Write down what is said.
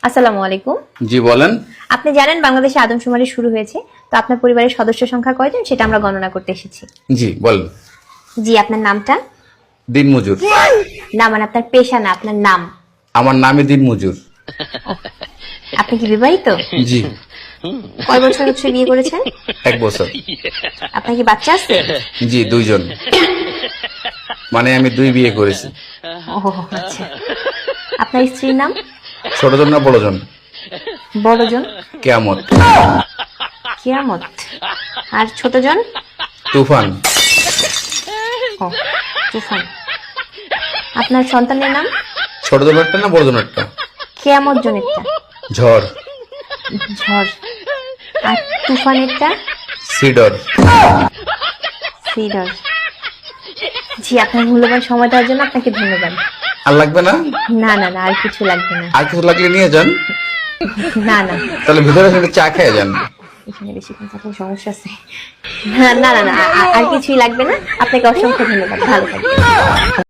আসসালামু আলাইকুম। জি বলেন। আপনি জানেন বাংলাদেশে আদমশুমারি শুরু হয়েছে, তো আপনার পরিবারের সদস্য সংখ্যা কয়জন সেটা আমরা গণনা করতে এসেছি। জি বলেন। জি, আপনার নামটা? দিনমজুর। না, মানে আপনার পেশা না, আপনার নাম। আমার নামই দিনমজুর। আপনি কি বিবাহিত? জি। কয় বছর হচ্ছে বিয়ে করেছেন? 1 বছর। আপনার কি বাচ্চা আছে? জি 2 জন। মানে আমি 2 বিয়ে করেছি। ও আচ্ছা। আপনার স্ত্রীর নাম? ছোটজন না বড়জন? বড়জন? কেয়ামত। কিয়ামত। আর ছোটজন? তুফান। ও তুফান। আপনার সন্তানের নাম? ছোটজনেরটা না বড়জনেরটা? কিয়ামত জনেরটা? ঝড়। ঝড়। আর তুফানেরটা? সিডর। সিডর। জি, আপনার মূল্যবান সময় দেওয়ার জন্য আপনাকে ধন্যবাদ। আর লাগবে না? না না না, আর কিছু লাগবে না। আর কিছু লাগলে নিয়ে যান। না না, তাহলে ভিতরে এসে চা খেয়ে যান। এখানে বেশিক্ষণ থাকলে সমস্যা আছে। না না না, আর কিছুই লাগবে না। আপনাকে অসংখ্য ধন্যবাদ, ভালো থাকবেন।